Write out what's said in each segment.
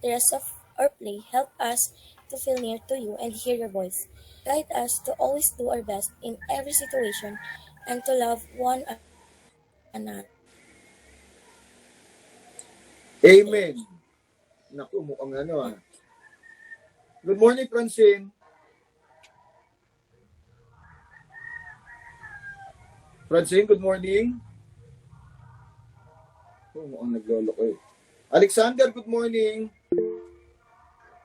the rest of our play help us to feel near to you and hear your voice. Guide us to always do our best in every situation and to love one another. Amen. Naku, mukhang ano ah. Good morning, Francine. Francine, good morning. Oh, mukhang naglolo ko eh. Alexander, good morning.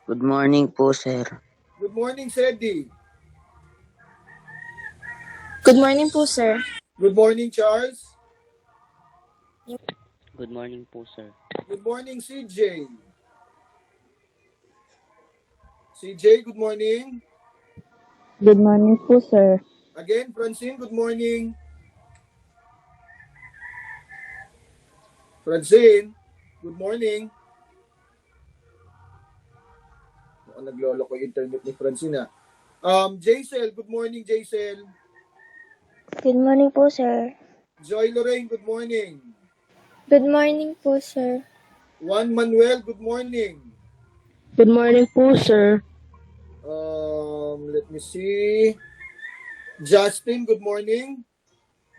Good morning po, sir. Good morning, Sedi. Good morning po, sir. Good morning, Charles. Good morning po, sir. Good morning, CJ. CJ, good morning. Good morning po, sir. Again, Francine, good morning. Francine, good morning. Mukhang naglolo ko yung internet ni Francine ah. Jaisel, good morning, Jaisel. Good morning po, sir. Joy Lorraine, good morning. Good morning po, sir. Juan Manuel, good morning. Good morning po, sir. Let me see. Justin, good morning.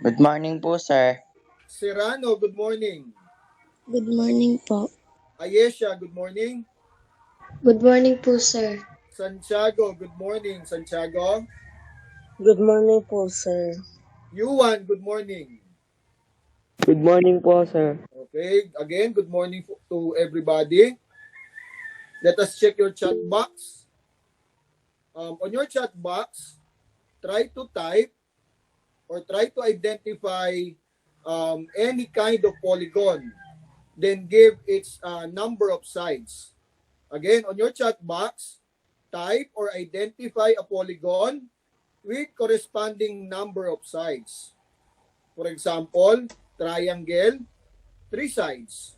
Good morning po, sir. Serrano, good morning. Good morning po. Ayesha, good morning. Good morning po, sir. Santiago, good morning. Santiago. Good morning po, sir. Yuan, good morning. Good morning po, sir. Okay, again, good morning to everybody. Let us check your chat box. On your chat box, try to type or try to identify any kind of polygon. Then give its number of sides. Again, on your chat box, type or identify a polygon with corresponding number of sides. For example, triangle, 3 sides.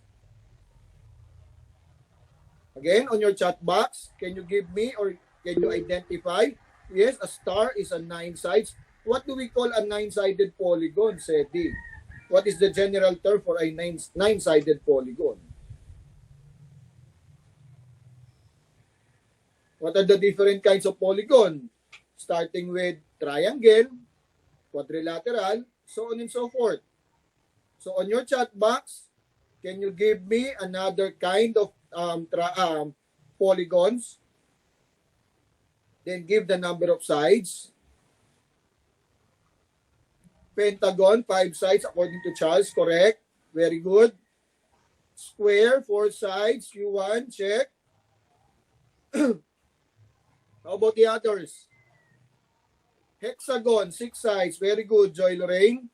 Again, on your chat box, can you give me or can you identify? Yes, a star is a 9 sides. What do we call a 9-sided polygon, Sedi? What is the general term for a 9-sided polygon? What are the different kinds of polygon? Starting with triangle, quadrilateral, so on and so forth. So on your chat box, can you give me another kind of polygons? Then give the number of sides. Pentagon, 5 sides according to Charles, correct. Very good. Square, 4 sides. Q1, check. How about the others? Hexagon, 6 sides. Very good, Joy Lorraine.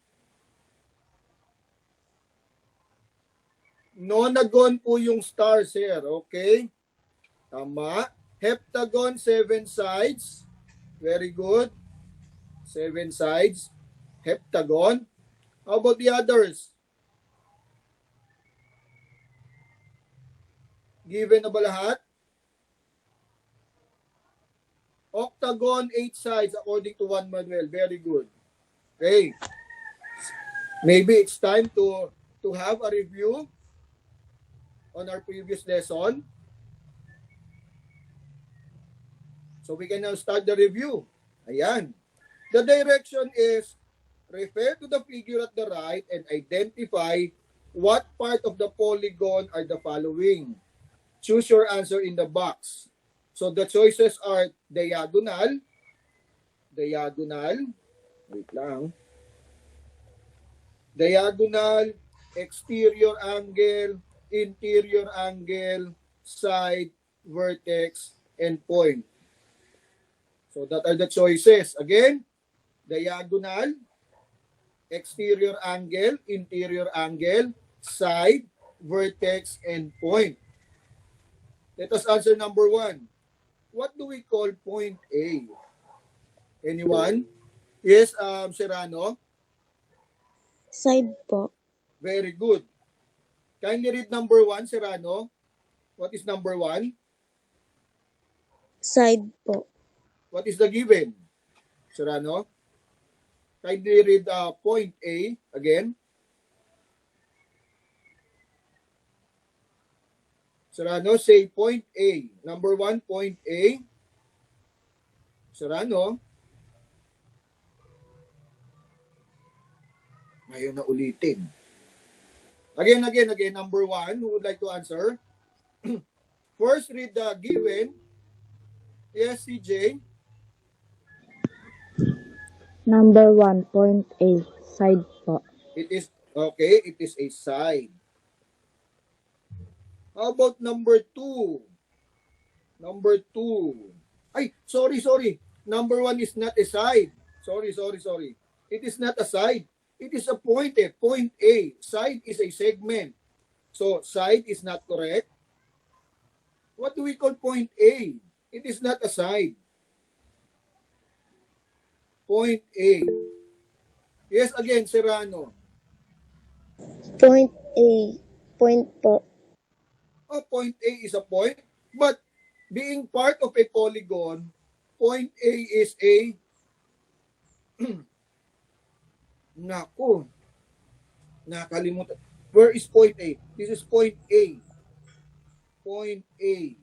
Nonagon po yung stars here, okay? Tama. Heptagon, 7 sides. Very good. 7 sides. Heptagon. How about the others? Given na ba lahat? Octagon, 8 sides according to Juan Manuel. Very good. Okay. Maybe it's time to have a review on our previous lesson. So we can now start the review. Ayan. The direction is refer to the figure at the right and identify what part of the polygon are the following. Choose your answer in the box. So the choices are diagonal, wait lang, diagonal, exterior angle, interior angle, side, vertex, and point. So that are the choices. Again, diagonal, exterior angle, interior angle, side, vertex, and point. Let us answer number 1. What do we call point A? Anyone? Yes, Serrano? Side po. Very good. Kindly read number 1, Serrano. What is number 1? Side po. What is the given? Serrano? Kindly read point A again. Serrano, say point A. Number 1, point A. Serrano. Ngayon na ulitin. Again. Number 1, who would like to answer? First, read the given. Yes, CJ. Number 1, point A, side po. It is, okay, it is a side. How about number 2? Number 2. Ay, sorry. Number 1 is not a side. Sorry. It is not a side. It is a point. Point A. Side is a segment. So, side is not correct. What do we call point A? It is not a side. Point A. Yes, again, Serrano. Point A, point po. Oh, point A is a point. But, being part of a polygon, point A is a Nako. Nakalimutan. Where is point A? This is point A. Point A.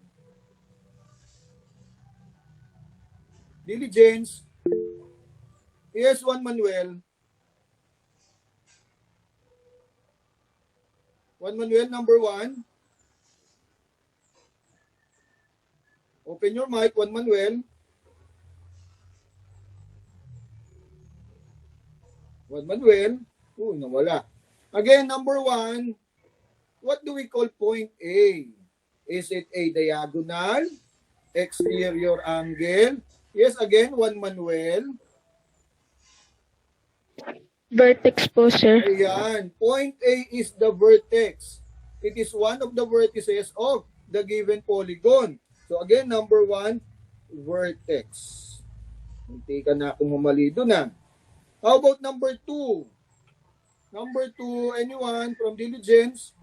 Diligence. Yes, Juan Manuel. Juan Manuel, number 1. Open your mic, Juan Manuel. Juan Manuel. Nawala. Again, number 1. What do we call point A? Is it a diagonal? Exterior angle? Yes, again, Juan Manuel. Vertex po, sir. Ayan. Point A is the vertex. It is one of the vertices of the given polygon. So again, number 1, vertex. Hindi ka na akong humali doon na. How about number 2? Number 2, anyone from Diligence?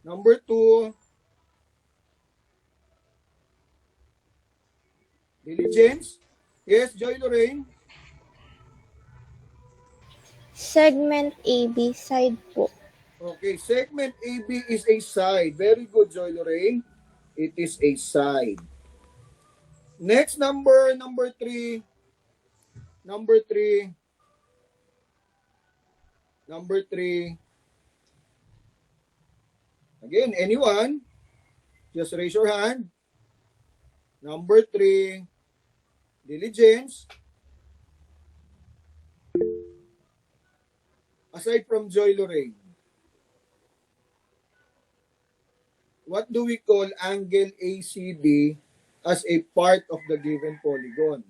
Number 2. Diligence? Yes, Joy Lorraine? Segment AB, side po. Okay, segment AB is a side. Very good, Joy Lorraine. It is a side. Next number 3. Number 3. Again, anyone? Just raise your hand. Number 3. Diligence. Aside from Joy Lorraine, what do we call angle ACD as a part of the given polygon?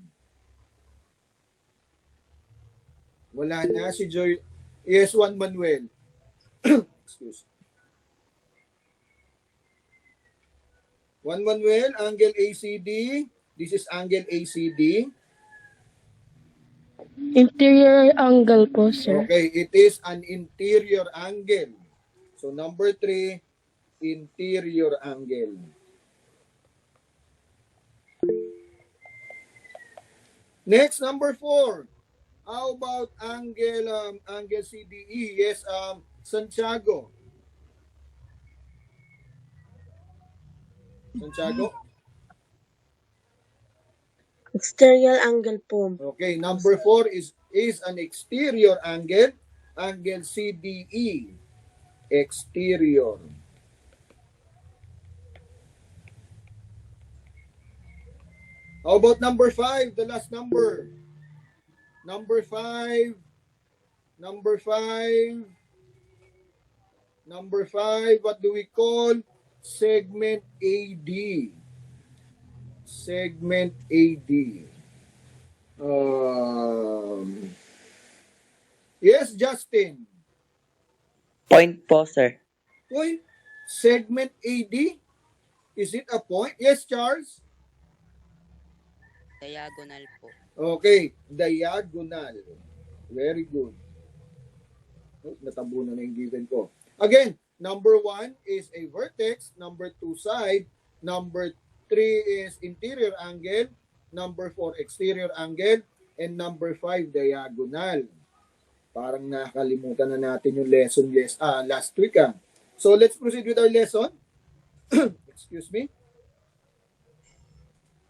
Wala na si Joy. Yes, Juan Manuel. Excuse. Juan Manuel, angle ACD. This is angle ACD. Interior angle po, sir. Okay, it is an interior angle. So number 3, interior angle. Next, number 4. How about angle CDE? Yes, Santiago. Exterior angle po. Okay, number 4 is an exterior angle. Angle CDE. Exterior. How about number 5? The last number. Number 5. What do we call? Segment AD. Segment AD. Yes, Justin. Point po, sir. Point. Segment AD. Is it a point? Yes, Charles? Diagonal po. Okay, diagonal. Very good. Natabunan na yung given ko. Again, number 1 is a vertex. Number 2, side. Number 3 is interior angle. Number 4, exterior angle. And number 5, diagonal. Parang nakalimutan na natin yung lesson last week. So let's proceed with our lesson. Excuse me.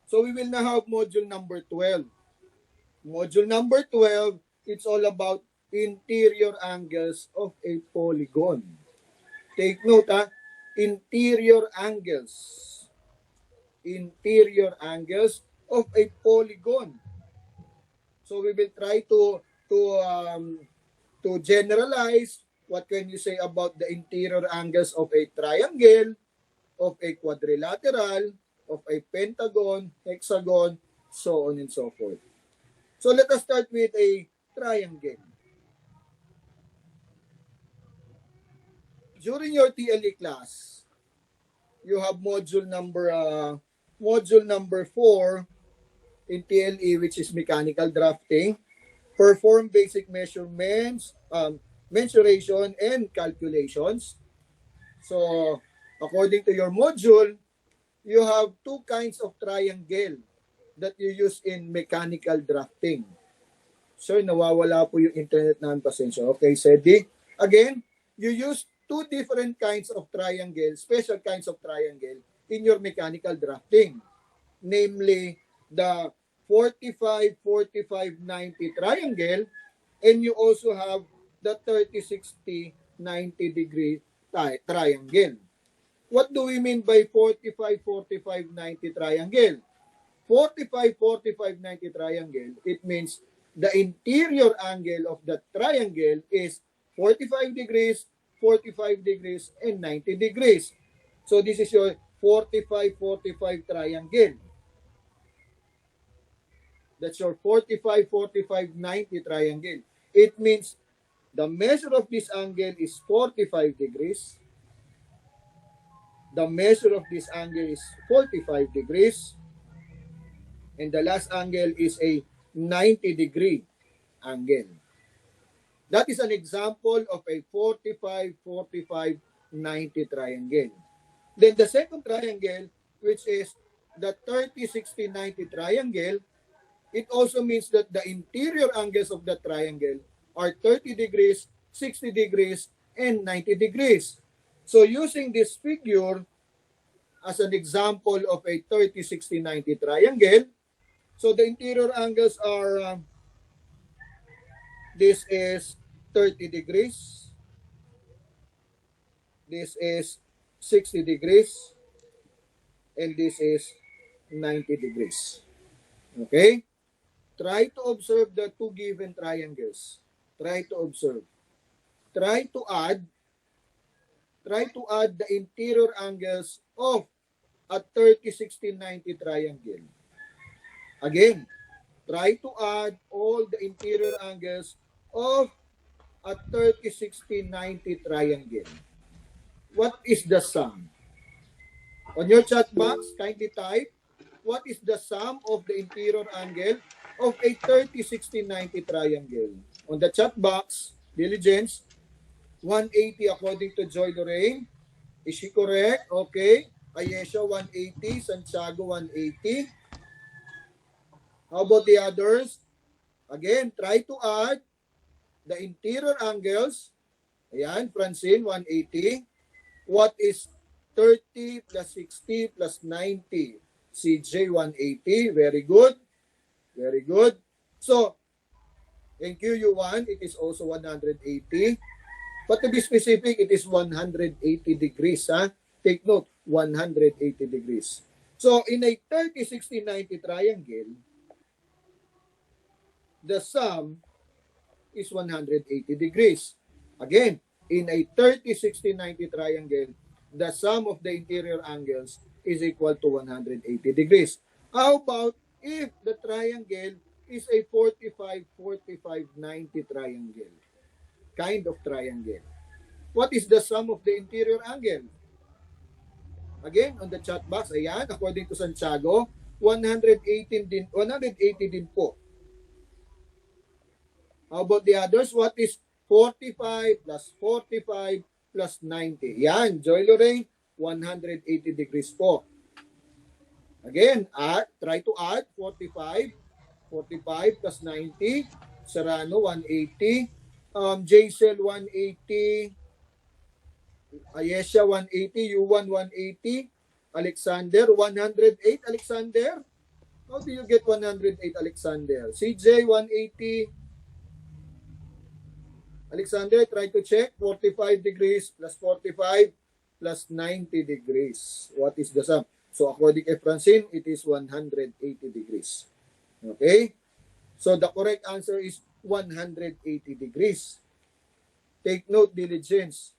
So we will now have module number 12. Module number 12, it's all about interior angles of a polygon. Take note, interior angles. Interior angles of a polygon. So we will try to generalize what can you say about the interior angles of a triangle, of a quadrilateral, of a pentagon, hexagon, so on and so forth. So let us start with a triangle. During your TLE class, you have module number 4 in TLE, which is mechanical drafting. Perform basic measurements, mensuration, and calculations. So, according to your module, you have two kinds of triangle that you use in mechanical drafting. Sir, nawawala po yung internet namin, pasensya. Okay, Sedi. Again, you use two different kinds of triangle, special kinds of triangle in your mechanical drafting. Namely, the 45, 45, 90 triangle, and you also have the 30, 60, 90 degree triangle. What do we mean by 45, 45, 90 triangle? 45, 45, 90 triangle, it means the interior angle of the triangle is 45 degrees, 45 degrees, and 90 degrees. So this is your 45, 45 triangle. That's your 45, 45, 90 triangle. It means the measure of this angle is 45 degrees. The measure of this angle is 45 degrees. And the last angle is a 90-degree angle. That is an example of a 45, 45, 90 triangle. Then the second triangle, which is the 30, 60, 90 triangle, it also means that the interior angles of the triangle are 30 degrees, 60 degrees, and 90 degrees. So using this figure as an example of a 30, 60, 90 triangle, so the interior angles are, this is 30 degrees, this is 60 degrees, and this is 90 degrees. Okay? Try to observe the two given triangles. Try to observe. Try to add the interior angles of a 30, 60, 90 triangle. Again, try to add all the interior angles of a 30, 60, 90 triangle. What is the sum? On your chat box, kindly type, what is the sum of the interior angle of a 30, 60, 90 triangle? On the chat box, diligence, 180 according to Joy Lorraine. Is she correct? Okay. Ayesha, 180. Santiago, 180. How about the others? Again, try to add the interior angles. Ayan, Francine, 180. What is 30 plus 60 plus 90? CJ, 180. Very good. Very good. So, in QU1, it is also 180. But to be specific, it is 180 degrees. Take note, 180 degrees. So, in a 30, 60, 90 triangle, the sum is 180 degrees. Again, in a 30, 60, 90 triangle, the sum of the interior angles is equal to 180 degrees. How about if the triangle is a 45, 45, 90 triangle? Kind of triangle. What is the sum of the interior angle? Again, on the chat box, ayan, according to Santiago, 180 din po. How about the others? What is 45 plus 45 plus 90? Yan, Joy Lorraine, 180 degrees po. Again, try to add 45 plus 90. Serrano, 180. Jaisel, 180. Ayesha 180, U1 180, Alexander 108. Alexander, how do you get 108, Alexander? CJ 180. Alexander, try to check. 45 degrees plus 45 plus 90 degrees. What is the sum? So according to Francine, it is 180 degrees. Okay? So the correct answer is 180 degrees. Take note, diligence.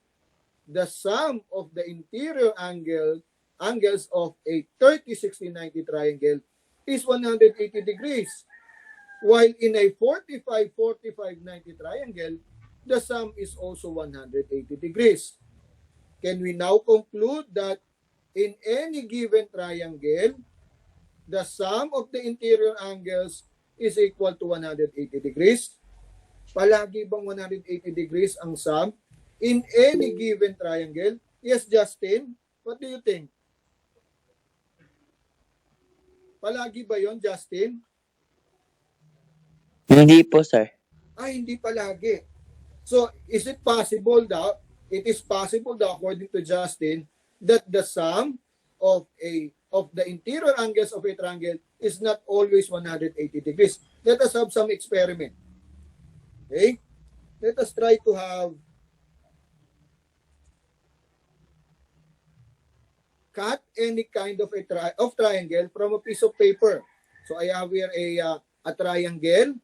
The sum of the interior angles of a 30, 60, 90 triangle is 180 degrees. While in a 45, 45, 90 triangle, the sum is also 180 degrees. Can we now conclude that in any given triangle, the sum of the interior angles is equal to 180 degrees? Palagi bang 180 degrees ang sum in any given triangle? Yes, Justin. What do you think? Palagi ba yon, Justin? Hindi po, sir. Ay, hindi palagi. So, is it possible daw, it is possible daw, according to Justin, that the sum of the interior angles of a triangle is not always 180 degrees. Let us have some experiment. Okay? Let us try to have cut any kind of triangle from a piece of paper. So I have here a triangle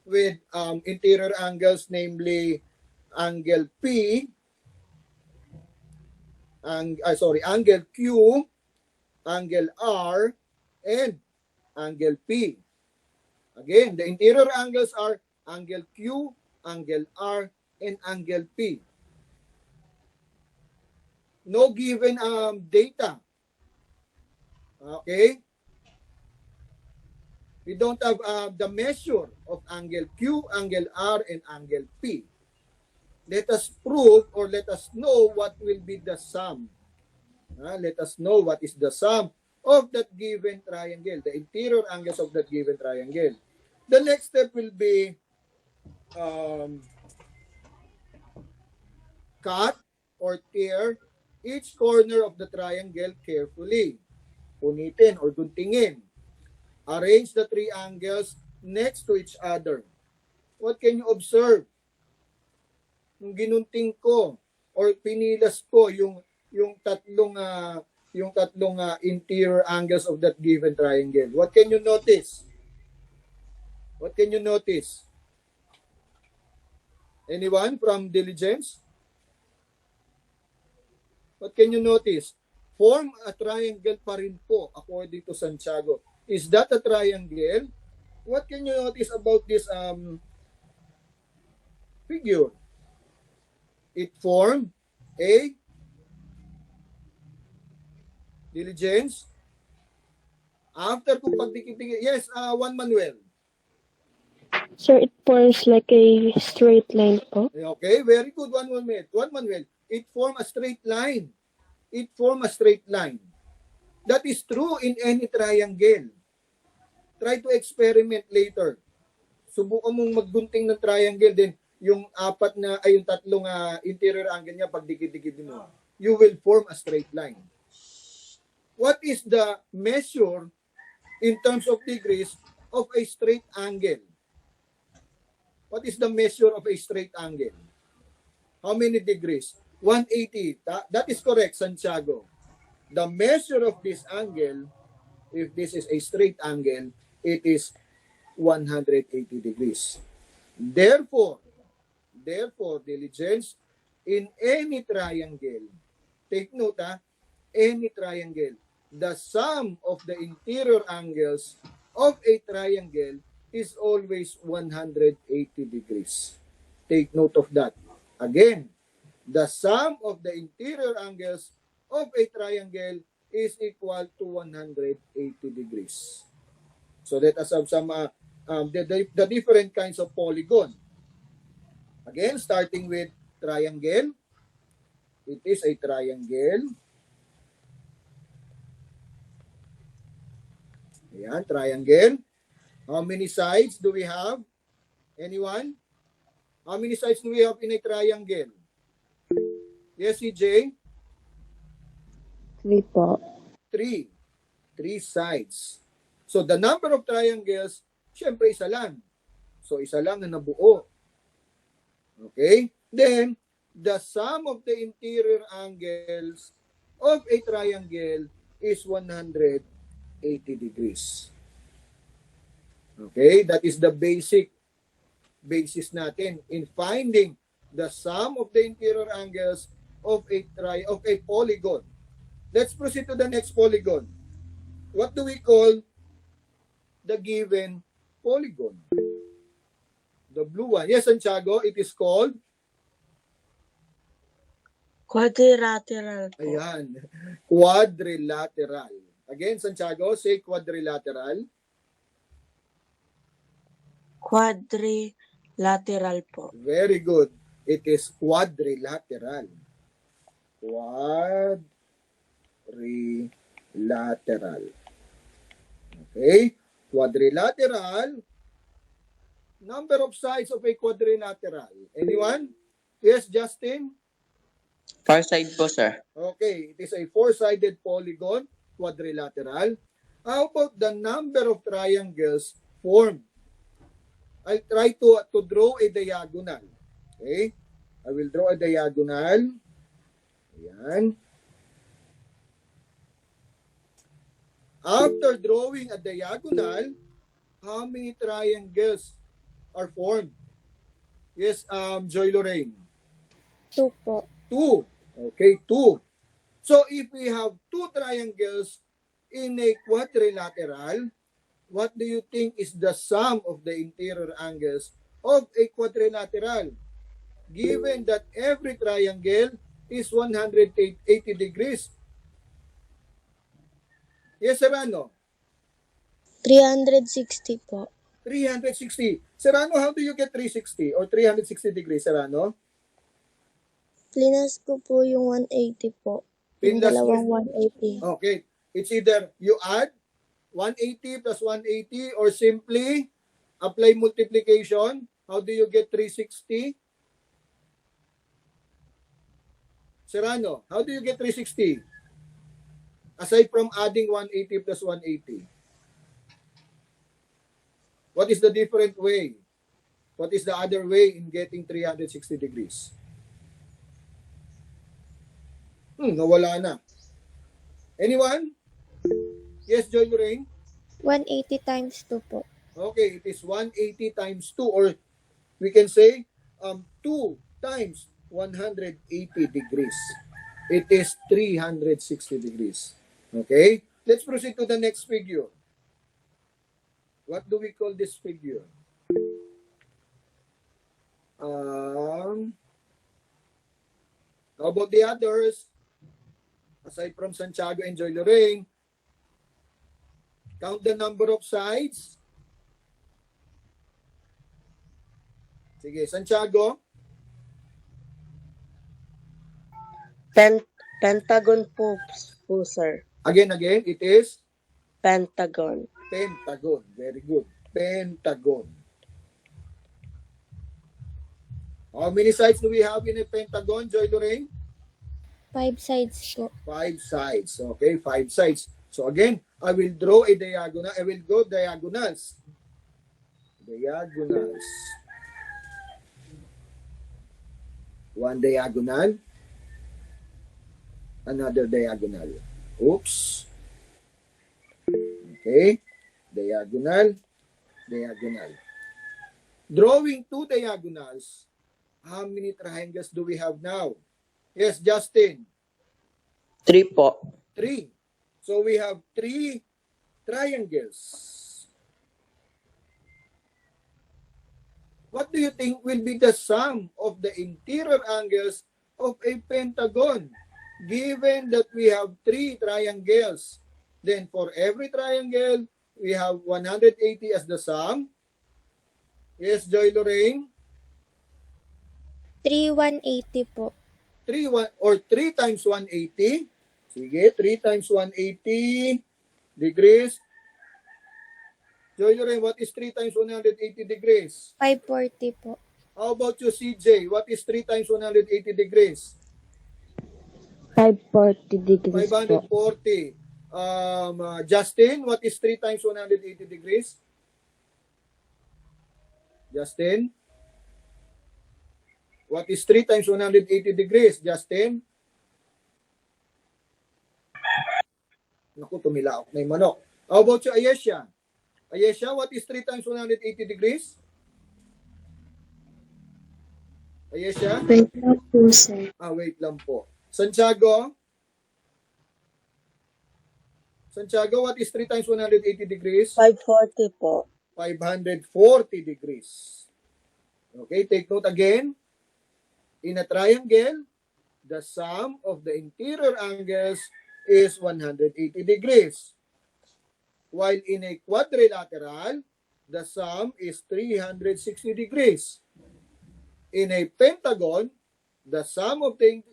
with interior angles, namely angle P, angle Q, angle R, and angle P. Again, the interior angles are angle Q, angle R, and angle P. No given data. Okay? We don't have the measure of angle Q, angle R, and angle P. Let us prove or let us know what will be the sum. Let us know what is the sum of that given triangle, the interior angles of that given triangle. The next step will be cut or tear each corner of the triangle carefully. Punitin or guntingin. Arrange the three angles next to each other. What can you observe? Yung ginunting ko or pinilas ko yung tatlong interior angles of that given triangle. What can you notice? What can you notice? Anyone from diligence? What can you notice? Form a triangle pa rin po according to Santiago. Is that a triangle? What can you notice about this figure? It formed a diligence. After kung pagdikit-dikit, yes, Juan Manuel. Sir, it forms like a straight line po. Okay, very good, Juan Manuel. It formed a straight line. It formed a straight line. That is true in any triangle. Try to experiment later. Subukan mong maggunting ng triangle din yung tatlong interior angle niya pagdikit-dikit mo. You will form a straight line. What is the measure in terms of degrees of a straight angle? What is the measure of a straight angle? How many degrees? 180. That is correct, Santiago. The measure of this angle, if this is a straight angle, it is 180 degrees. Therefore, diligence, in any triangle, take note, any triangle, the sum of the interior angles of a triangle is always 180 degrees. Take note of that. Again, the sum of the interior angles of a triangle is equal to 180 degrees. So let us have some the different kinds of polygon. Again, starting with triangle. It is a triangle. Ayan, triangle. How many sides do we have? Anyone? How many sides do we have in a triangle? Yes, CJ? 3 po. 3. 3 sides. So, the number of triangles, syempre isa lang. So, isa lang na nabuo. Okay? Then, the sum of the interior angles of a triangle is 180 degrees. Okay? That is the basis natin in finding the sum of the interior angles of a polygon. Let's proceed to the next polygon. What do we call the given polygon? The blue one. Yes, Santiago, it is called? Quadrilateral po. Ayan. Quadrilateral. Again, Santiago, say quadrilateral. Quadrilateral po. Very good. It is quadrilateral. Quadrilateral. Okay? Quadrilateral. Number of sides of a quadrilateral. Anyone? Yes, Justin? 4 side po, sir. Okay, it is a four-sided polygon, quadrilateral. How about the number of triangles formed? I'll try to draw a diagonal. Okay? I will draw a diagonal. Ayan. After drawing a diagonal, how many triangles are formed? Yes, Joy Lorraine. 2 po. 2. Okay, 2. So if we have 2 triangles in a quadrilateral, what do you think is the sum of the interior angles of a quadrilateral? Given that every triangle is 180 degrees. Yes, Serrano? 360 po. 360. Serrano, how do you get 360 or 360 degrees, Serrano? Plinas ko po yung 180 po. Yung Pindas dalawang mo. 180. Okay. It's either you add 180 plus 180 or simply apply multiplication. How do you get 360? Serrano, how do you get 360? Aside from adding 180 plus 180. What is the different way? What is the other way in getting 360 degrees? Nawala na. Anyone? Yes, Joy Lorraine? 180 times 2 po. Okay, it is 180 times 2 or we can say 2 times 180 degrees. It is 360 degrees. Okay? Let's proceed to the next figure. What do we call this figure? How about the others? Aside from Santiago and Joy Lorraine, count the number of sides. Sige, Santiago. Pentagon po, sir. Again, it is Pentagon. Pentagon. Very good. Pentagon. How many sides do we have in a pentagon, Joy Lorraine? 5 sides po. 5 sides. Okay, 5 sides. So again, I will draw a diagonal. I will go diagonals. Diagonals. One diagonal. Another diagonal. Oops. Okay. Diagonal. Diagonal. Drawing 2 diagonals. How many triangles do we have now? Yes, Justin. 3 po. 3. So we have 3 triangles. What do you think will be the sum of the interior angles of a pentagon? Given that we have 3 triangles, then for every triangle, we have 180 as the sum. Yes, Joy Lorraine? 180 po. 3 times 180. Sige, 3 times 180 degrees. Joy Lorraine, what is 3 times 180 degrees? 540 po. How about you, CJ? What is 3 times 180 degrees? 540 degrees po. 540. Justin, what is 3 times 180 degrees? Justin? What is 3 times 180 degrees, Justin? Naku, tumilaok na yung manok. How about you, Ayesha? Ayesha, what is 3 times 180 degrees? Ayesha? Wait lang po, sir. Wait lang po. Santiago? Santiago, what is 3 times 180 degrees? 540 po. 540 degrees. Okay, take note again. In a triangle, the sum of the interior angles is 180 degrees. While in a quadrilateral, the sum is 360 degrees. In a pentagon, the sum of the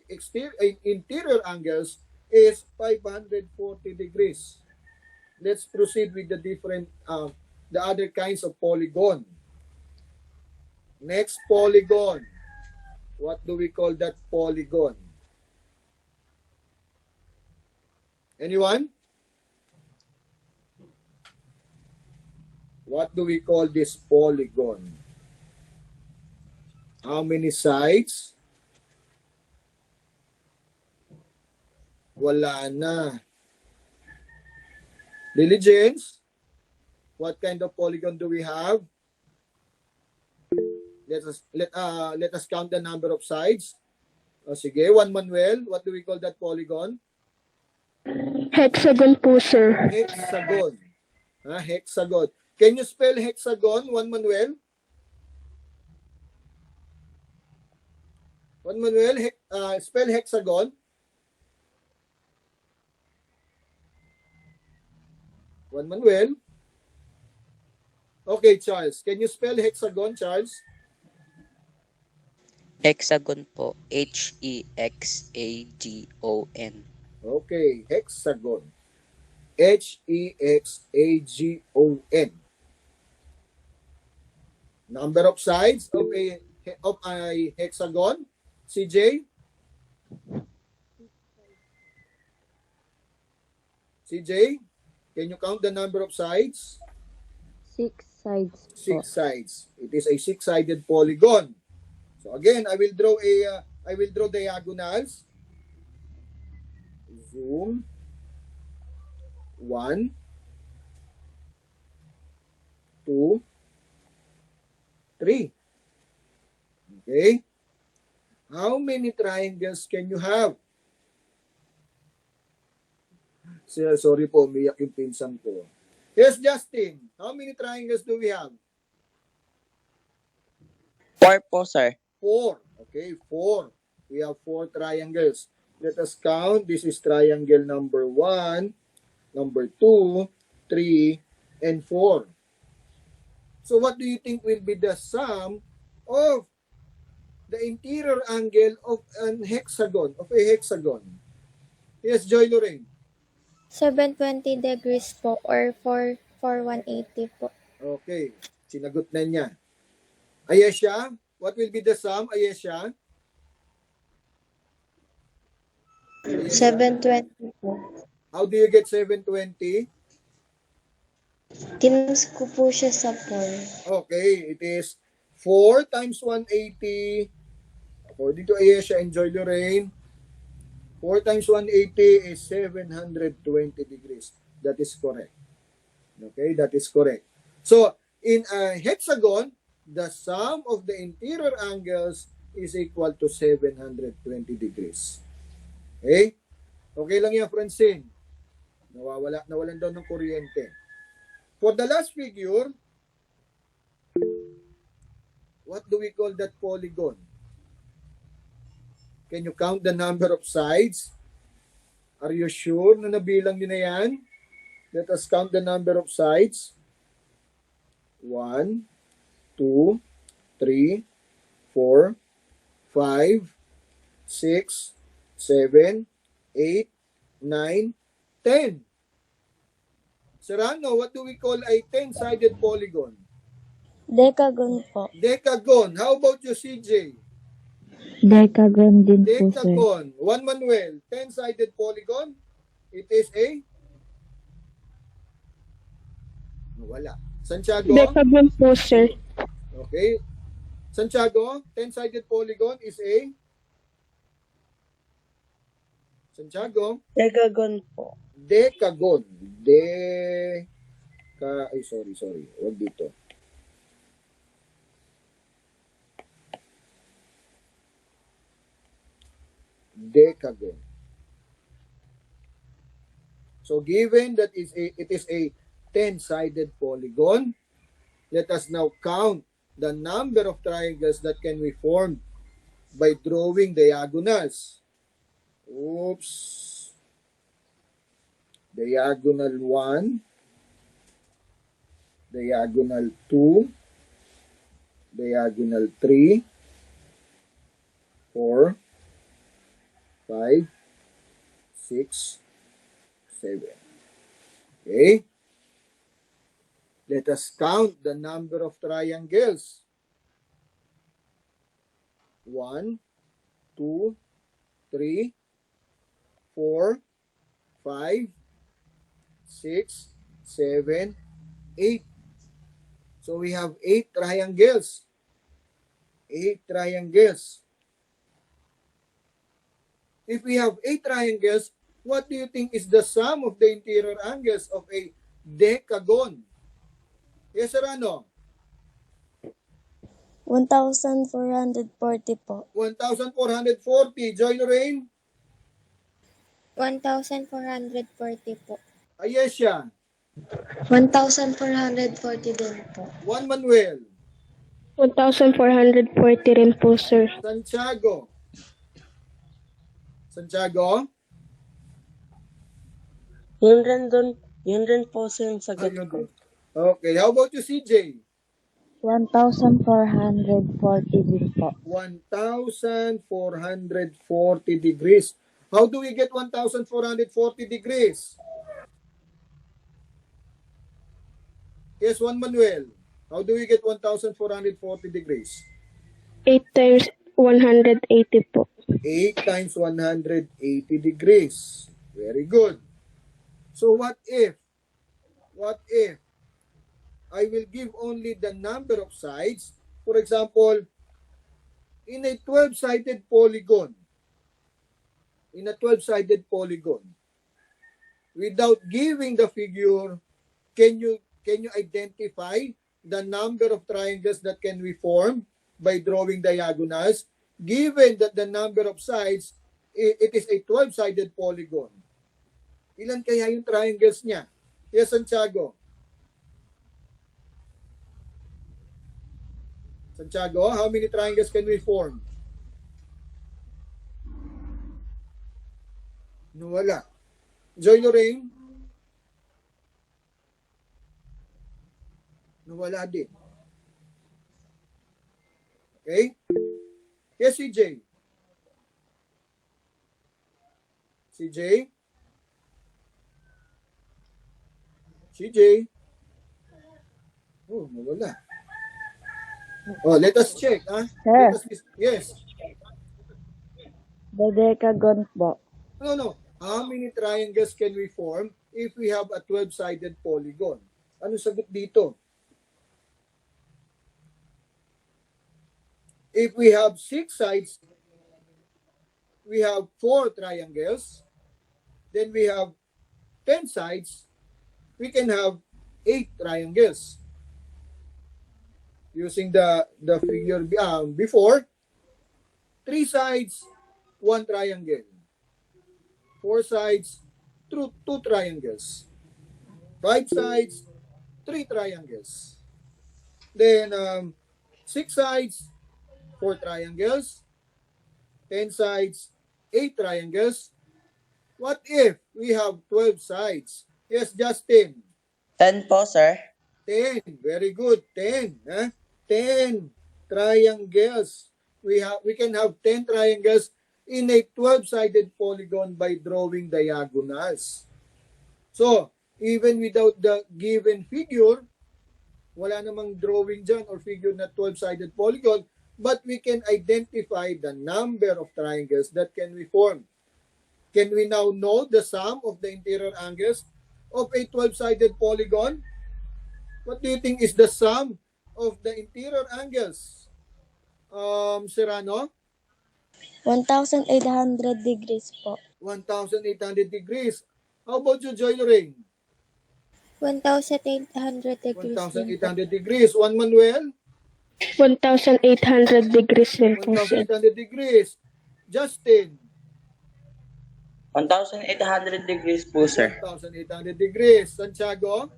interior angles is 540 degrees. Let's proceed with the other kinds of polygon. Next, polygon. What do we call that polygon? Anyone? What do we call this polygon? How many sides? Wala na. Diligence? What kind of polygon do we have? Let us count the number of sides. Sige, Juan Manuel, what do we call that polygon? Hexagon po, sir. Hexagon. Hexagon. Can you spell hexagon, Juan Manuel? Juan Manuel, spell hexagon. Juan Manuel. Okay, Charles. Can you spell hexagon, Charles? Hexagon po. Hexagon. Okay, hexagon. Hexagon. Number of sides of a hexagon. CJ? CJ, can you count the number of sides? 6 sides po. 6 sides. It is a 6-sided polygon. So again, I will draw diagonals. Zoom. 1, 2, 3. Okay? How many triangles can you have? Sorry po, umiyak yung pinsan ko. Yes, Justin. How many triangles do we have? 4 po, sir. 4. Okay, 4. We have 4 triangles. Let us count. This is triangle number 1, number 2, 3, and 4. So what do you think will be the sum of the interior angle of a hexagon? Yes, Joy Lorraine. 720 degrees po or 180 po. Okay, sinagot na niya. Ayesha, what will be the sum, Ayesha? 720 po. How do you get 720? Times ko po siya sa 4. Okay, it is 4 times 180. According to Ayesha and Joy Lorraine, 4 times 180 is 720 degrees. That is correct. Okay, that is correct. So, in a hexagon, the sum of the interior angles is equal to 720 degrees. Okay? Okay lang yan, Francine. Nawalan daw ng kuryente. For the last figure, what do we call that polygon? Can you count the number of sides? Are you sure na nabilang nyo na yan? Let us count the number of sides. 1, 2, 3, 4, 5, 6, 7, 8, 9, 10. Serrano, what do we call a 10-sided polygon? Decagon po. Decagon. How about you, CJ? Decagon din po, sir. Decagon. Juan Manuel, 10-sided polygon. It is a? Wala. Santiago? Decagon po, sir. Okay. Santiago, 10-sided polygon is a? Santiago? Decagon po. Decagon. Ay, sorry. Huwag dito. Decagon. So given that it is a 10-sided polygon, let us now count the number of triangles that can be formed by drawing diagonals. Oops. Diagonal 1, diagonal 2, diagonal 3, 4, 5, 6, 7. Okay? Let us count the number of triangles. 1, 2, 3, 4, 5, 6, 7, 8. So we have 8 triangles. 8 triangles. If we have 8 triangles, what do you think is the sum of the interior angles of a decagon? Yes, sir, ano? 1,440 po. 1,440. Joy Lorraine? 1,440 po. Ayesha? 1,440 din po. Juan Manuel? 1,440 rin po, sir. Santiago? Santiago? Yun rin po sir yung sagot Ayun ko. din. Okay, how about you, CJ? 1,440 din po. 1,440 degrees. How do we get 1,440 degrees? Yes, Juan Manuel. How do we get 1,440 degrees? 8 times 180 po. 8 times 180 degrees. Very good. So what if I will give only the number of sides? For example, in a 12-sided polygon, without giving the figure, can you identify the number of triangles that can be formed by drawing diagonals? Given that the number of sides, it is a 12-sided polygon. Ilan kaya yung triangles niya? Yes, Santiago. Santiago, how many triangles can we form? No, wala. Joy Lorraine? No, wala din. Okay? Yes, CJ. CJ? CJ? Oh, nawala. Oh, let us check, huh? Yes. The Decagon po. No. How many triangles can we form if we have a 12-sided polygon? Ano sagot dito? If we have 6 sides, we have 4 triangles. Then we have 10 sides, we can have 8 triangles. Using the figure before, 3 sides, 1 triangle. 4 sides, 2 triangles. 5 sides, 3 triangles. Then 6 sides, 4 triangles. 10 sides, 8 triangles. What if we have 12 sides? Yes, Justin. 10 po sir. 10. Very good. 10. 10 triangles. We can have 10 triangles in a 12-sided polygon by drawing diagonals. So, even without the given figure, wala namang drawing dyan or figure na 12-sided polygon, but we can identify the number of triangles that can be formed. Can we now know the sum of the interior angles of a 12-sided polygon? What do you think is the sum of the interior angles? Serrano? 1,800 degrees po. 1,800 degrees. How about you, Joy Lorraine? 1,800 degrees din po. 1,800 degrees. Juan Manuel? 1,800 degrees din po, sir. 1,800 degrees. Justin? 1,800 degrees po, sir. 1,800 degrees. Santiago?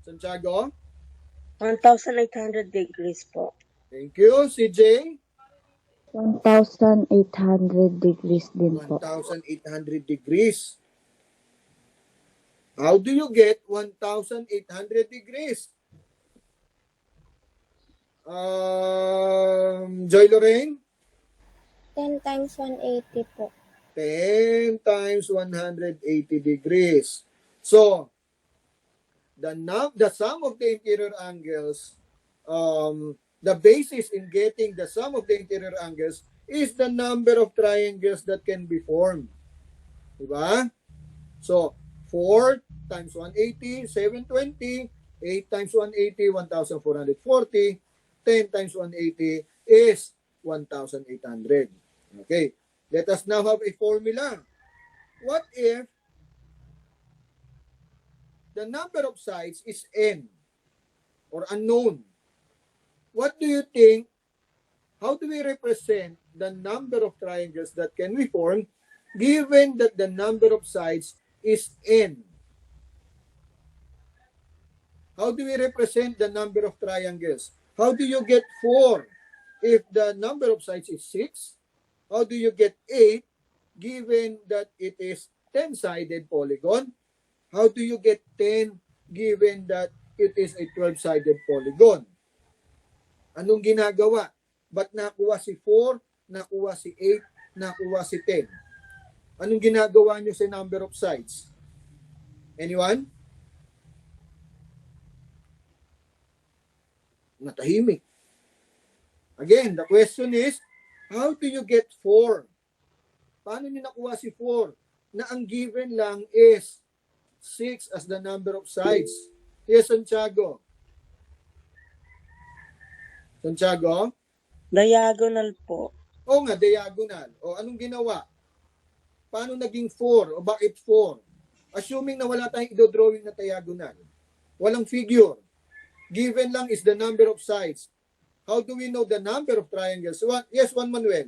Santiago? 1,800 degrees po. Thank you. CJ? 1,800 degrees din po. 1,800 degrees. How do you get 1,800 degrees? Joy Lorraine? 10 times 180 po. 10 times 180 degrees. So, the sum of the interior angles, the basis in getting the sum of the interior angles is the number of triangles that can be formed. Diba? So, 4 times 180, 720, 8 times 180, 1,440, 10 times 180 is 1,800. Okay, let us now have a formula. What if the number of sides is n or unknown? What do you think? How do we represent the number of triangles that can be formed given that the number of sides is n? How do we represent the number of triangles? How do you get 4 if the number of sides is 6? How do you get 8 given that it is 10-sided polygon? How do you get 10 given that it is a 12-sided polygon? Anong ginagawa? Ba't nakuha si 4, nakuha si 8, nakuha si 10? Anong ginagawa nyo sa number of sides? Anyone? Natahimik. Again, the question is, how do you get 4? Paano nyo nakuha si 4? Na ang given lang is 6 as the number of sides. Yes, Santiago. Santiago? Diagonal po. Oo nga, diagonal. O anong ginawa? Paano naging 4? O bakit 4? Assuming na wala tayong idodrawing na diagonal. Walang figure. Given lang is the number of sides. How do we know the number of triangles? Yes, Juan Manuel.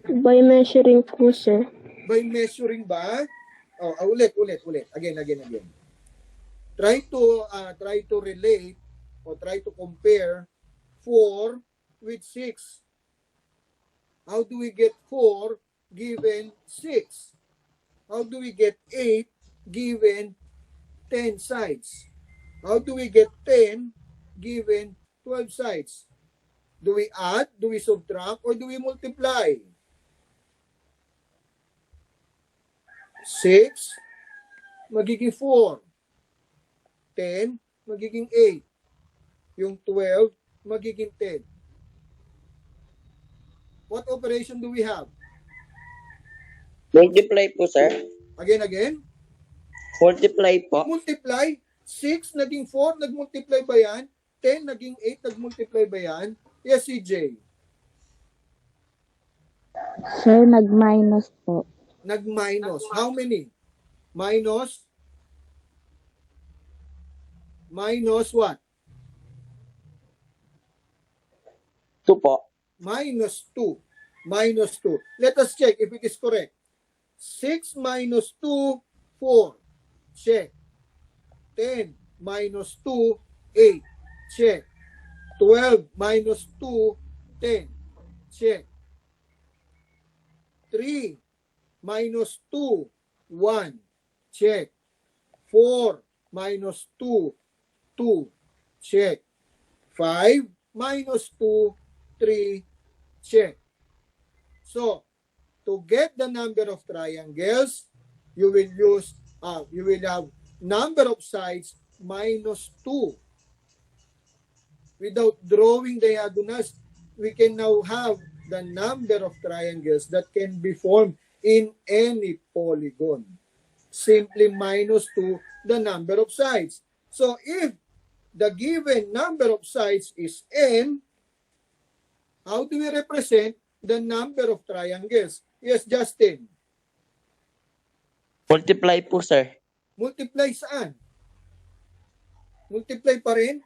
By measuring po, sir. By measuring ba? Oh, ulit. Again. Try to relate or try to compare 4 with 6. How do we get 4 given 6? How do we get 8 given 10 sides? How do we get 10 given 12 sides? Do we add, do we subtract, or do we multiply? 6 magiging 4. 10 magiging 8. Yung 12 magiging 10. What operation do we have? Multiply po, sir. Again? Multiply po. Multiply. 6 naging 4, nagmultiply ba yan? 10 naging 8, nagmultiply ba yan? Yes, CJ. Sir, nag-minus po. Nag-minus. How many? Minus what? 2 po. Minus 2. Let us check if it is correct. 6 minus 2, 4. Check. 10 minus 2, 8. Check. 12 minus 2, 10. Check. 3 minus 2, 1. Check. 4 minus 2, 2. Check. 5 minus 2, 3. Check. So, to get the number of triangles, you will have number of sides minus 2. without drawing diagonals, we can now have the number of triangles that can be formed in any polygon. Simply minus 2 the number of sides. So if the given number of sides is n, how do we represent the number of triangles? Yes, Justin. Multiply po, sir. Multiply saan? Multiply pa rin?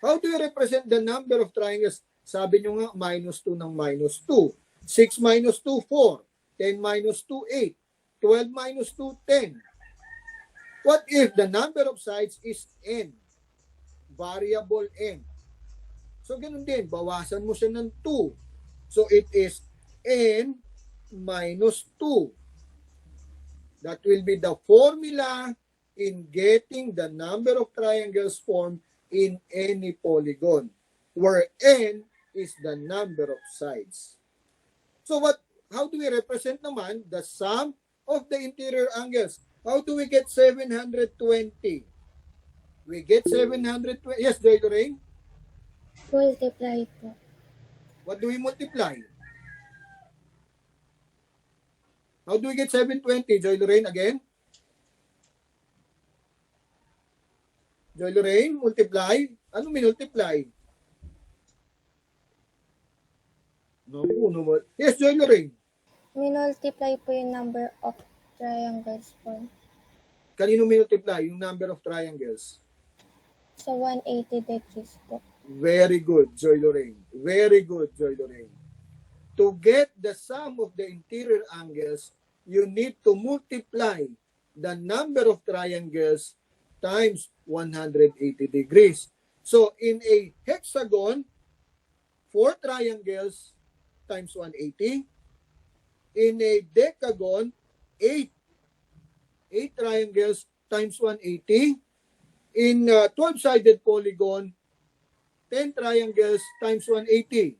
How do you represent the number of triangles? Sabi nyo nga, minus 2 ng minus 2. 6 minus 2, 4. 10 minus 2, 8. 12 minus 2, 10. What if the number of sides is n? Variable n. So, ganun din. Bawasan mo siya ng 2. So, it is n minus 2. That will be the formula in getting the number of triangles formed in any polygon, where n is the number of sides. So how do we represent naman the sum of the interior angles? How do we get 720? We get 720. Yes, Joy Lorraine? Multiply po. What do we multiply? How do we get 720? Joy Lorraine again? Joy Lorraine, multiply? Ano multiply? No. Yes, Joy Lorraine. Minultiply po yung number of triangles po. Kanino multiply yung number of triangles? Sa 180 degrees po. Very good, Joy Lorraine. Very good, Joy Lorraine. To get the sum of the interior angles, you need to multiply the number of triangles times 180 degrees. So, in a hexagon, 4 triangles times 180. In a decagon, 8 triangles times 180. In a 12-sided polygon, 10 triangles times 180.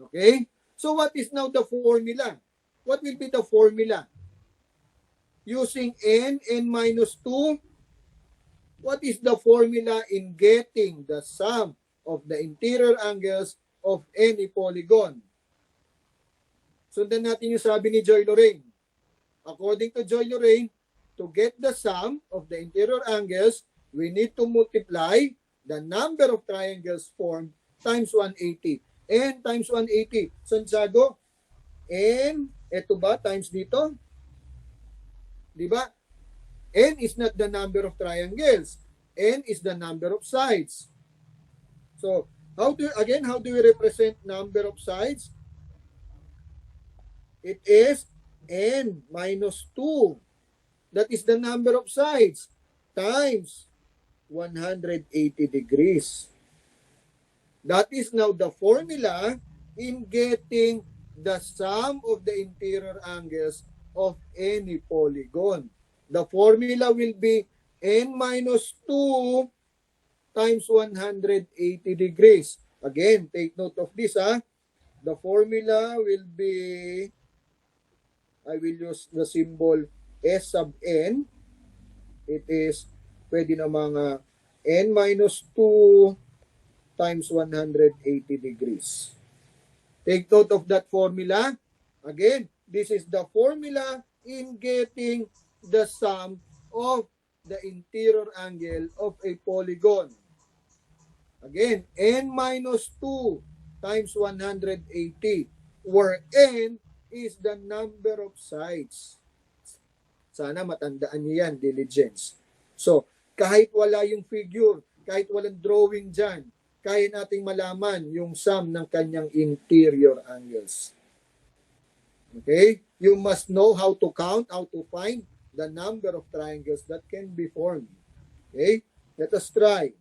Okay? So, what is now the formula? What will be the formula? Using n minus 2, what is the formula in getting the sum of the interior angles of any polygon? Sundan natin yung sabi ni Joy Lorraine. According to Joy Lorraine, to get the sum of the interior angles, we need to multiply the number of triangles formed times 180. N times 180. Santiago, N, eto ba, times dito? Di ba? N is not the number of triangles. N is the number of sides. So, how do we represent number of sides? It is n minus 2. That is the number of sides times 180 degrees. That is now the formula in getting the sum of the interior angles of any polygon. The formula will be n minus 2 times 180 degrees. Again, take note of this. The formula will be, I will use the symbol S sub n. It is, pwede na mga n minus 2 times 180 degrees. Take note of that formula. Again, this is the formula in getting the sum of the interior angle of a polygon. Again, n minus 2 times 180, where n is the number of sides. Sana matandaan niyo yan, diligence. So, kahit wala yung figure, kahit walang drawing dyan, kaya nating malaman yung sum ng kanyang interior angles. Okay? You must know how to count, how to find the number of triangles that can be formed. Okay? Let us try.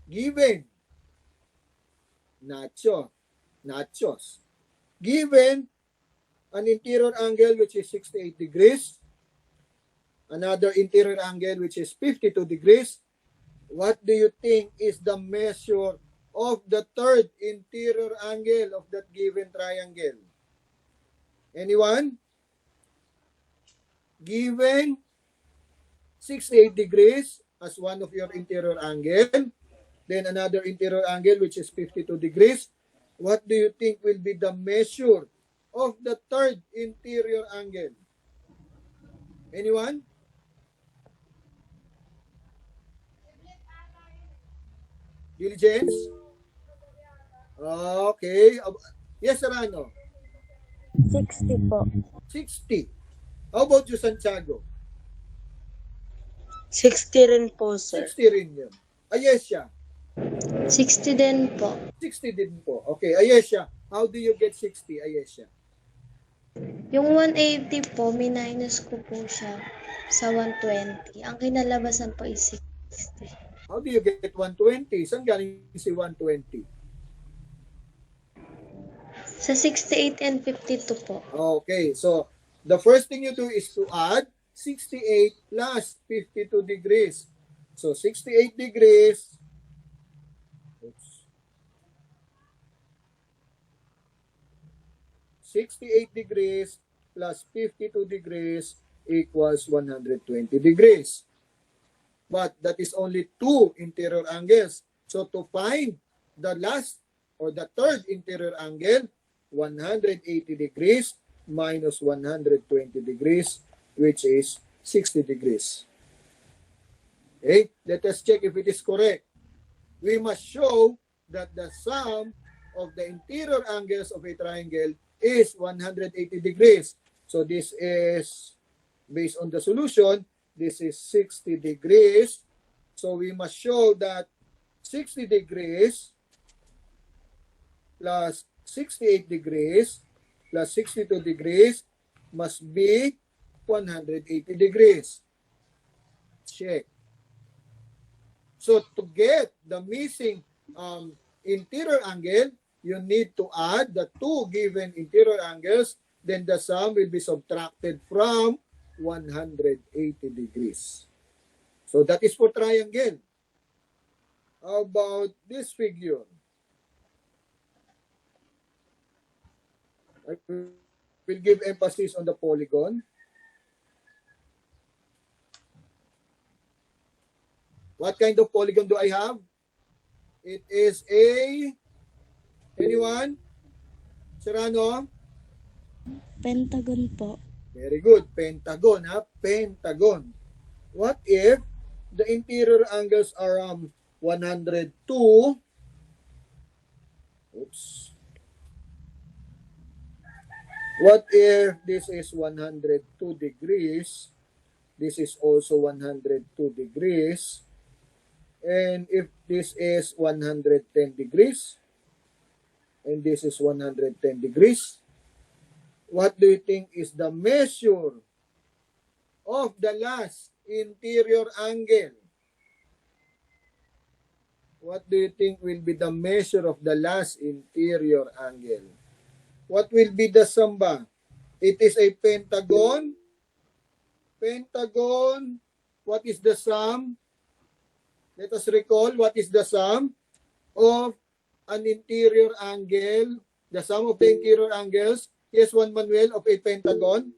Given, nachos. Given an interior angle which is 68 degrees, another interior angle which is 52 degrees, what do you think is the measure of the third interior angle of that given triangle? Anyone? Given 68 degrees as one of your interior angle. Then another interior angle which is 52 degrees. What do you think will be the measure of the third interior angle? Anyone? Diligence? Okay. Yes, Serrano. 60 po. 60. How about you, Santiago? 60 rin po, sir. 60 rin yun. Ayesha? 60 din po. 60 din po. Okay, Ayesha. How do you get 60, Ayesha? Yung 180 po, minus ko po siya sa 120. Ang kinalabasan po is 60. How do you get 120? Saan galing si 120? Sa 68 and 52 po. Okay, so the first thing you do is to add 68 plus 52 degrees. So 68 degrees. Oops. 68 degrees plus 52 degrees equals 120 degrees. But that is only two interior angles. So to find the last or the third interior angle, 180 degrees minus 120 degrees, which is 60 degrees. Okay, let us check if it is correct. We must show that the sum of the interior angles of a triangle is 180 degrees. So this is, based on the solution, this is 60 degrees. So we must show that 60 degrees plus 68 degrees plus 62 degrees must be 180 degrees. Check. So to get the missing interior angle, you need to add the two given interior angles, then the sum will be subtracted from 180 degrees. So that is for triangle. How about this figure? I will give emphasis on the polygon. What kind of polygon do I have? It is a, anyone? Serrano? Pentagon po. Very good. Pentagon, ha? Pentagon. What if the interior angles are 102? Oops. What if this is 102 degrees? This is also 102 degrees. And if this is 110 degrees, and this is 110 degrees, what do you think is the measure of the last interior angle? What do you think will be the measure of the last interior angle? What will be the sum ba? It is a pentagon. Pentagon. What is the sum? Let us recall what is the sum of an interior angle. The sum of the interior angles. Yes, Juan Manuel, of a pentagon.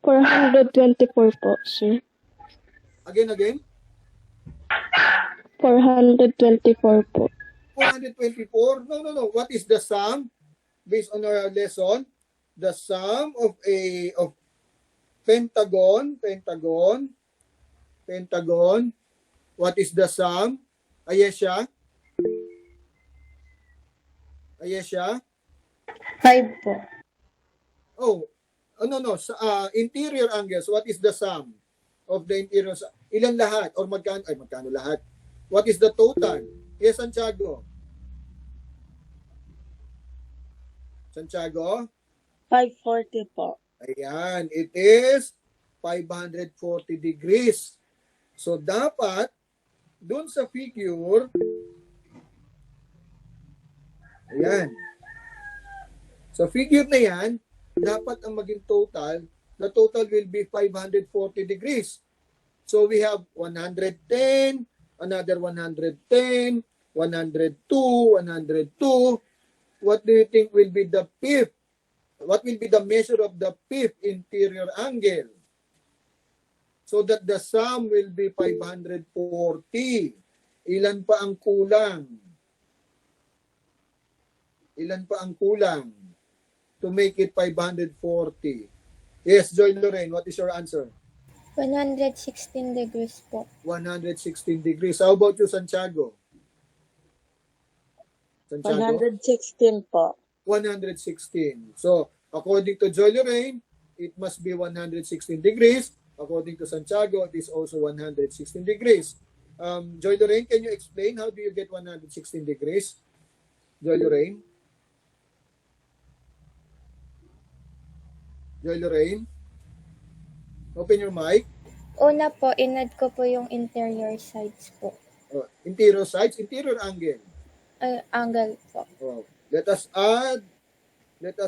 424 po, sir. Again. 424 po. 424? No. What is the sum? Based on our lesson, the sum of pentagon. What is the sum? Ayesha? 5 po. Oh, no. Interior angles, what is the sum of the interior? Ilan lahat? Or magkano lahat? What is the total? Yes, Santiago? 540 po. Ayan, it is 540 degrees. So, dapat, dun sa figure, ayan. Sa figure na yan, dapat ang maging total, the total will be 540 degrees. So, we have 110, another 110, 102, 102. What do you think will be the fifth? What will be the measure of the fifth interior angle? so that the sum will be 540. Ilan pa ang kulang? Ilan pa ang kulang to make it 540? Yes, Joy Lorraine, what is your answer? 116 degrees po. 116 degrees. How about you, Santiago? Santiago? 116 po. 116. So, according to Joy Lorraine, it must be 116 degrees. According to Santiago, it is also 116 degrees. Joy Lorraine, can you explain how do you get 116 degrees? Joy Lorraine? Joy Lorraine? Open your mic. Una po, inad ko po yung interior sides po. Oh, interior sides, interior angle. Angle po. Oh, let us add 110,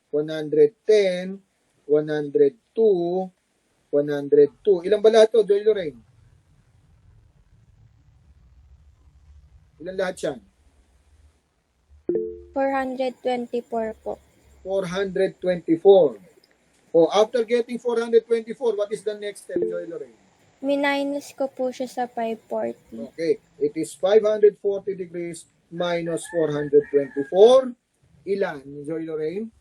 110, 102, 102. Ilan ba lahat to, Joy Lorraine? Ilan lahat yan? 424 po. 424. Oh, after getting 424, what is the next step, Joy Lorraine? Minus ko po siya sa 540. Okay, it is 540 degrees minus 424. Ilan, Joy Lorraine?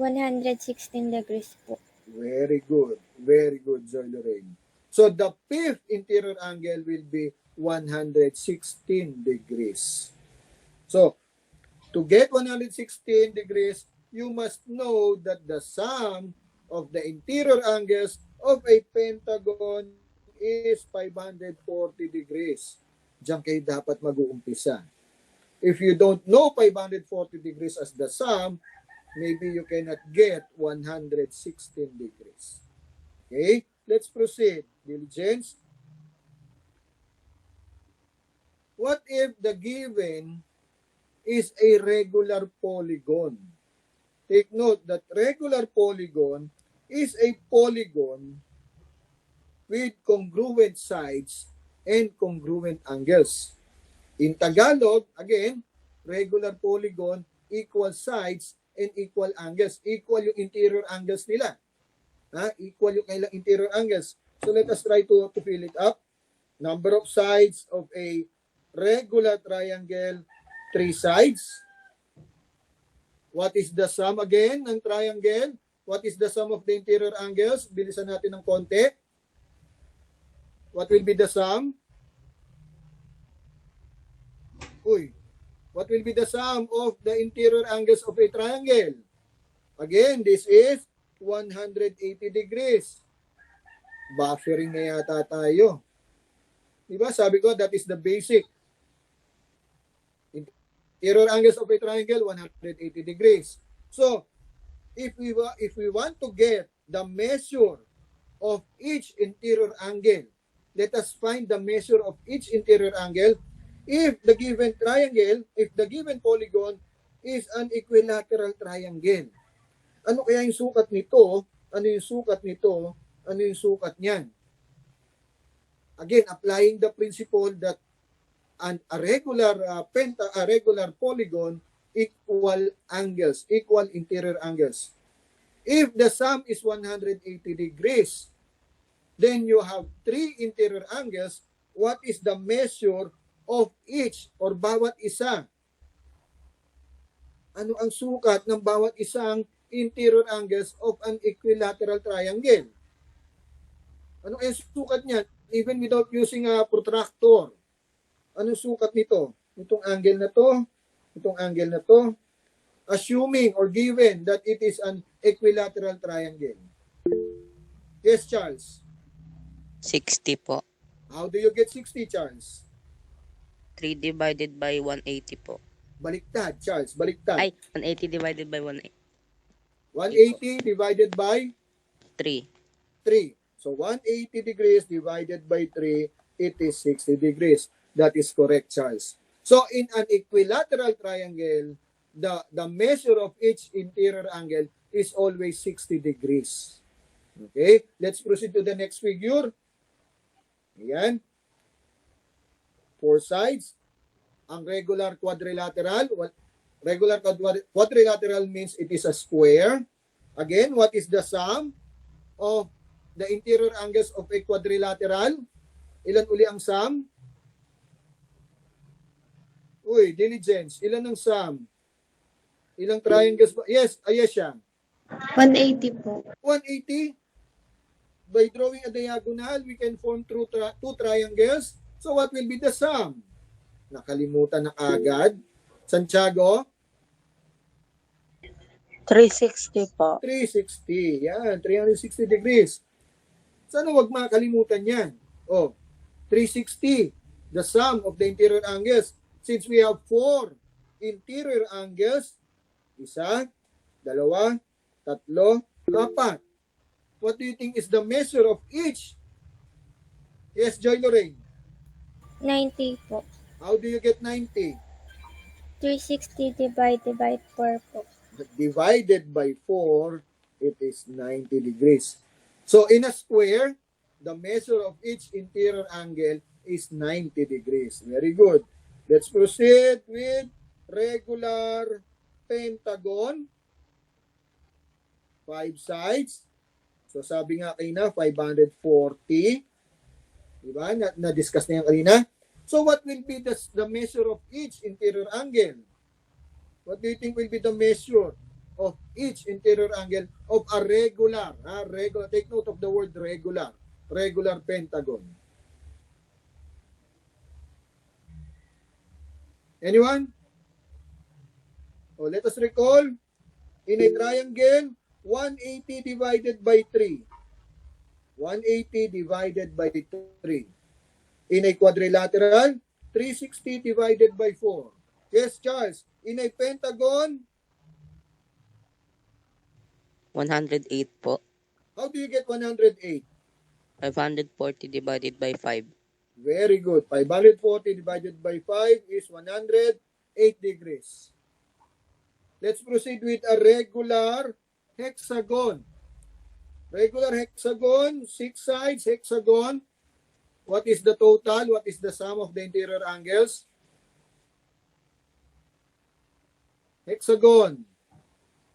116 degrees po. Very good, Joy Lorraine. So the fifth interior angle will be 116 degrees. So, to get 116 degrees, you must know that the sum of the interior angles of a pentagon is 540 degrees. Diyan kayo dapat mag-uumpisa. If you don't know 540 degrees as the sum, maybe you cannot get 116 degrees. Okay? Let's proceed. Diligence. What if the given is a regular polygon? Take note that regular polygon is a polygon with congruent sides and congruent angles. In Tagalog, again, regular polygon, equal sides and equal angles. Equal yung interior angles nila. Equal yung kailang interior angles. So let us try to fill it up. Number of sides of a regular triangle, 3 sides. What is the sum again ng triangle? What is the sum of the interior angles? Bilisan natin ng konti. What will be the sum? What will be the sum of the interior angles of a triangle? Again, this is 180 degrees. Buffering na yata tayo. Diba? Sabi ko, that is the basic. Interior angles of a triangle, 180 degrees. So, if we want to get the measure of each interior angle, let us find the measure of each interior angle. If the given triangle, if the given polygon is an equilateral triangle. Ano kaya yung sukat nito? Ano yung sukat nito? Ano yung sukat niyan? Again, applying the principle that a regular polygon equal angles, equal interior angles. If the sum is 180 degrees, then you have 3 interior angles. What is the measure of each or bawat isa? Ano ang sukat ng bawat isang interior angles of an equilateral triangle? Ano ang sukat niyan? Even without using a protractor. Anong sukat nito? Itong angle na to, itong angle na to, assuming or given that it is an equilateral triangle. Yes, Charles? 60 po. How do you get 60, Charles? 3 divided by 180 po. Baliktad, Charles, baliktad. Ay, 180 divided by 180 divided by 3. 3. So 180 degrees divided by 3, it is 60 degrees. That is correct, Charles. So in an equilateral triangle, the measure of each interior angle is always 60 degrees. Okay? Let's proceed to the next figure. Ayan. 4 sides. Ang regular quadrilateral. Quadrilateral means it is a square. Again, what is the sum of the interior angles of a quadrilateral? Ilan uli ang sum? Uy, diligence. Ilan ang sum? Ilang triangles ba? Yes, yes siya. 180 po. 180. By drawing a diagonal, we can form two triangles. So what will be the sum? Nakalimutan na agad. Santiago? 360 po. 360. Yan, 360 degrees. Sana wag makalimutan yan. Oh, 360. The sum of the interior angles. Since we have 4 interior angles, 1, 2, 3, 4. What do you think is the measure of each? Yes, Joy Lorraine. 90 po. How do you get 90? 360 divided by 4 po. Divided by 4, it is 90 degrees. So in a square, the measure of each interior angle is 90 degrees. Very good. Let's proceed with regular pentagon. 5 sides. So sabi nga kanina, 540. Diba? Na-discuss na yan kanina. So what will be the measure of each interior angle? What do you think will be the measure of each interior angle of a regular? Regular. Take note of the word regular. Regular pentagon. Anyone? Oh, let us recall. In a triangle, 180 divided by 3. 180 divided by 3. In a quadrilateral, 360 divided by 4. Yes, Charles. In a pentagon, 108 po. how do you get 108? 540 divided by 5. Very good. 540 divided by 5 is 108 degrees. Let's proceed with a regular hexagon. Regular hexagon, 6 sides hexagon. What is the total? What is the sum of the interior angles? Hexagon.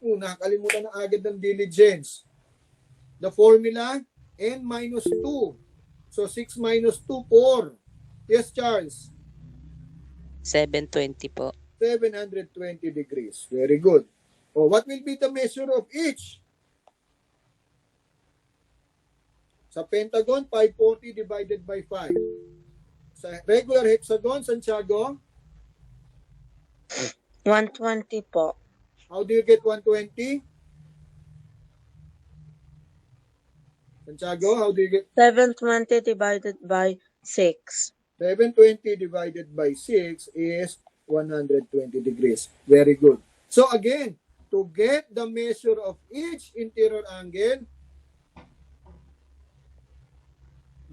Nakakalimutan na agad ng diligence. The formula, n minus 2. So 6 minus 2, 4. Yes, Charles? 720 po. 720 degrees. Very good. Oh, what will be the measure of each? Sa pentagon, 540 divided by 5. Sa regular hexagon, Santiago, 120 po. how do you get 120? Santiago, how do you get 720 divided by 6. 720 divided by 6 is 120 degrees. Very good. So again, to get the measure of each interior angle,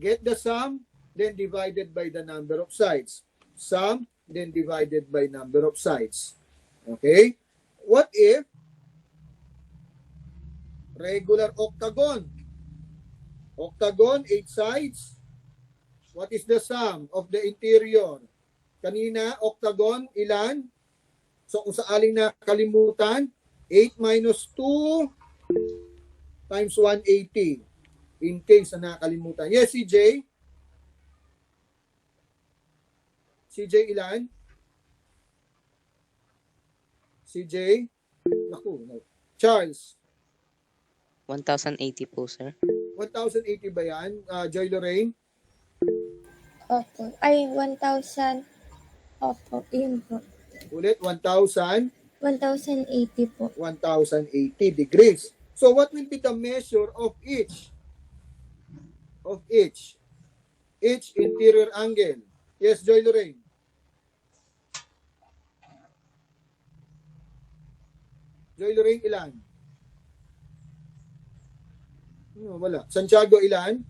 get the sum, then divided by the number of sides. Sum, then divided by number of sides. Okay? What if regular octagon? Octagon, 8 sides. What is the sum of the interior? Kanina, octagon, ilan? So kung saaling nakalimutan, 8 minus 2 times 180. In case na nakalimutan. Yes, CJ? CJ ilan? CJ? Naku, no. Charles? 1,080 po, sir. 1,080 ba yan? Joy Lorraine? Opo. Ay, 1,000. Opo, yun po. Ulit, 1,000? 1,080 po. 1,080 degrees. So what will be the measure of each? Of each interior angle? Yes, Joy Lorraine? Joy Lorraine, ilan? Wala. Santiago, ilan?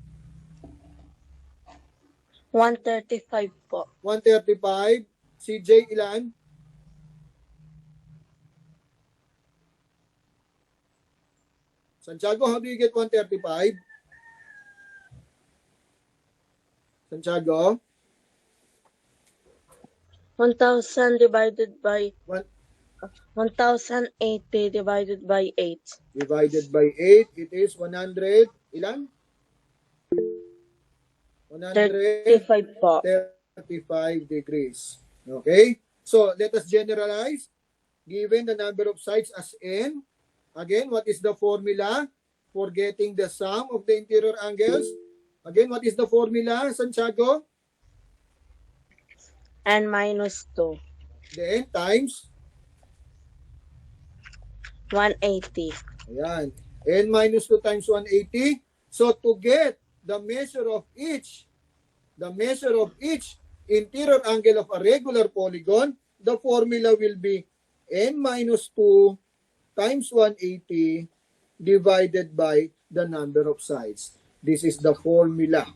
135 po. 135. CJ, ilan? Santiago, how do you get 135? Santiago? 1,000 divided by One- 1,080 divided by 8. Divided by 8, it is 135. Ilan? 35 po. 135 degrees. Okay? So, let us generalize. Given the number of sides as n, again, what is the formula for getting the sum of the interior angles? Again, what is the formula, Santiago? N minus 2. Then, times? 180. Ayan. N minus 2 times 180. So, to get the measure of each interior angle of a regular polygon, the formula will be n minus 2 times 180 divided by the number of sides. This is the formula.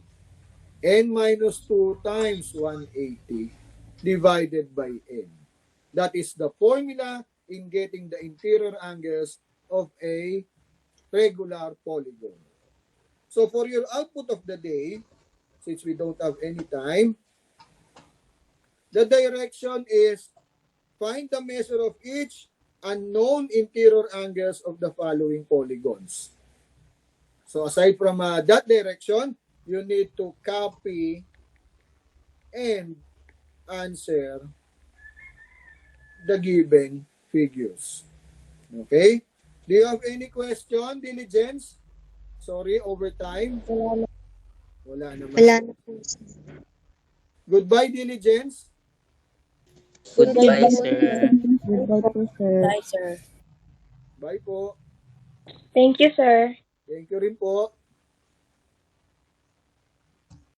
N minus 2 times 180 divided by n. That is the formula in getting the interior angles of a regular polygon. So for your output of the day, since we don't have any time, the direction is find the measure of each unknown interior angles of the following polygons. So aside from that direction, you need to copy and answer the given figures. Okay? Do you have any question, Diligence? Sorry, overtime. Wala naman. Wala na po, sir. Goodbye, Diligence. Goodbye, sir. Goodbye po, sir. Bye, sir. Bye po. Thank you, sir. Thank you rin po.